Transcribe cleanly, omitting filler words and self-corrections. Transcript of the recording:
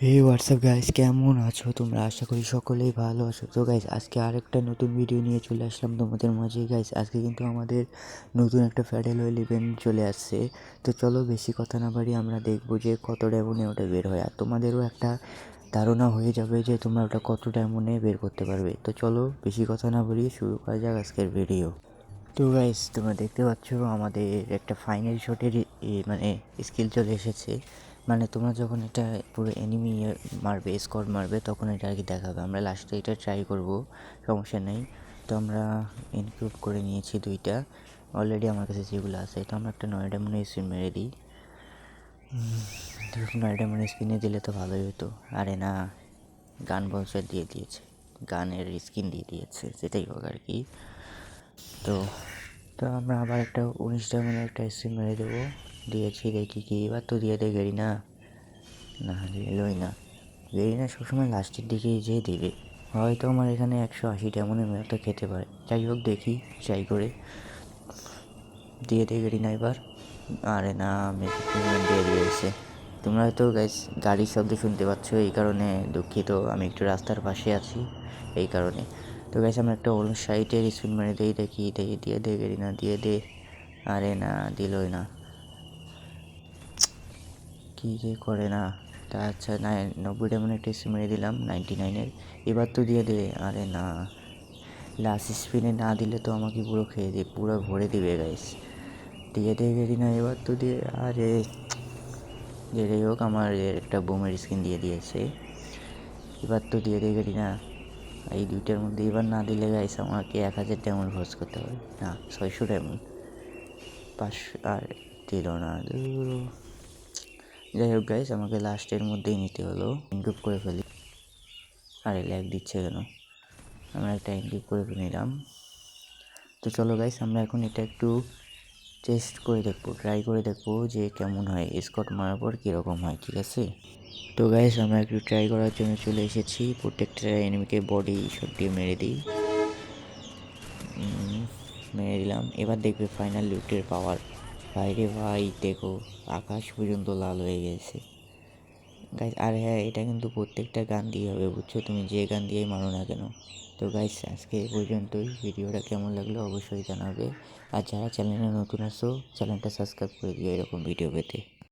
হে WhatsApp guys, কেমন আছো তোমরা? আশা করি সকলেই ভালো আছো। তো গাইস, আজকে আরেকটা নতুন ভিডিও নিয়ে চলে আসলাম তোমাদের মাঝে। গাইস, আজকে কিন্তু আমাদের নতুন একটা প্যাডেল ওয়েল ইভেন্ট চলে আসছে। তো চলো বেশি কথা না বাড়ি আমরা দেখবো যে কত ডায়মন্ডে ওটা বের হয়, আর তোমাদেরও একটা ধারণা হয়ে যাবে যে তোমরা ওটা কত ডায়মন্ডে বের করতে পারবে। তো চলো বেশি কথা না বাড়িয়ে শুরু করা যাক আজকের ভিডিও। তো গাইস, তোমরা দেখতে পাচ্ছ আমাদের একটা ফাইনাল শটের মানে স্কিল চলে এসেছে। মানে তোমরা যখন এটা পুরো এনিমি মারবে, স্কোয়াড মারবে, তখন এটা আর কি দেখাবে। আমরা লাস্টে এটা ট্রাই করব, সমস্যা নেই। তো আমরা ইনক্লুড করে নিয়েছি দুইটা অলরেডি আমার কাছে যেগুলো আছে। তো আমরা একটা 9 ডায়মন্ডের স্পিন মেরে দিই। 9 ডায়মন্ডের স্পিনে দিলে তো ভালোই হতো। আরে না, গান বলসার দিয়ে দিয়েছে, গানের স্কিন দিয়ে দিয়েছে, যেটাই হোক আর কি। তো তো আমরা আবার একটা 19 ডায়মন্ডের একটা স্পিন মেরে দেবো। দিয়েছি, দেখি কি এবার তো দিয়ে দেয় গেরি না। না, এলোই না। গেরিনা সবসময় লাস্টের দিকেই যেয়ে দেবে। হয়তো আমার এখানে 180 ডায়মন্ডের মতো খেতে পারে। যাই হোক, দেখি ট্রাই করে। দিয়ে দে গেরিনা এবার। আরে না, মেজিক পেমেন্ট দিয়ে দিয়েছে। তোমরা হয়তো গাইস গাড়ির শব্দ শুনতে পাচ্ছ, এই কারণে দুঃখিত। আমি একটু রাস্তার পাশে আছি, এই কারণে। তো গাইস, আমরা একটা অন্য সাইডের স্পিন মেরে দিই, দেখি দিয়ে দে গেরিনা, দিয়ে দে। আরে না, দিলই না। কী যে করে না। তা আচ্ছা, 90 ডায়মন্ড একটা স্পিন মেরে দিলাম 99-এর। এবার তো দিয়ে দে। আরে না, লাস্ট স্পিনে না দিলে তো আমাকে পুরো খেয়ে দিয়ে পুরো ভরে দিবে গাইস। দিয়ে দে গেরি না, এবার তো দিয়ে। আরে যেটাই হোক, আমার একটা বোমের স্কিন দিয়ে দিয়েছে। এবার তো দিয়ে দে গেরি না। এই দুইটার মধ্যে এবার না দিলে গাইস আমাকে 1000 ডায়মন্ড খরচ করতে হবে। না, 600 ডায়মন্ড, 500 আর দিল না। যাই হোক গাইস, আমাকে লাস্টের মধ্যেই নিতে হলো। ইনক্লুড করে ফেলি। আরে ল্যাগ দিচ্ছে কেন? আমরা একটা ইনক্লুড করে নিলাম। তো চলো গাইস, আমরা এখন এটা একটু টেস্ট করে দেখবো, ট্রাই করে দেখবো যে কেমন হয়, স্কট মারার পর কীরকম হয়, ঠিক আছে? তো গাইস, আমরা একটু ট্রাই করার জন্য চলে এসেছি। প্রত্যেকটা এনিমিকে বডি শট দিয়ে মেরে দিই। মেরে দিলাম। এবার দেখবে ফাইনাল লুটের পাওয়ার। বাইরে ভাই দেখো, আকাশ পর্যন্ত লাল হয়ে গেছে গাইস। আর হ্যাঁ, এটা কিন্তু প্রত্যেকটা গান দিয়ে হবে, বুঝছো? তুমি যে গান দিয়েই মারো না কেন। তো গাইস, আজকে এই পর্যন্তই। ভিডিওটা কেমন লাগলো অবশ্যই জানাবে। আর যারা চ্যানেলে নতুন আসো, চ্যানেলটা সাবস্ক্রাইব করে দিও এরকম ভিডিও পেতে।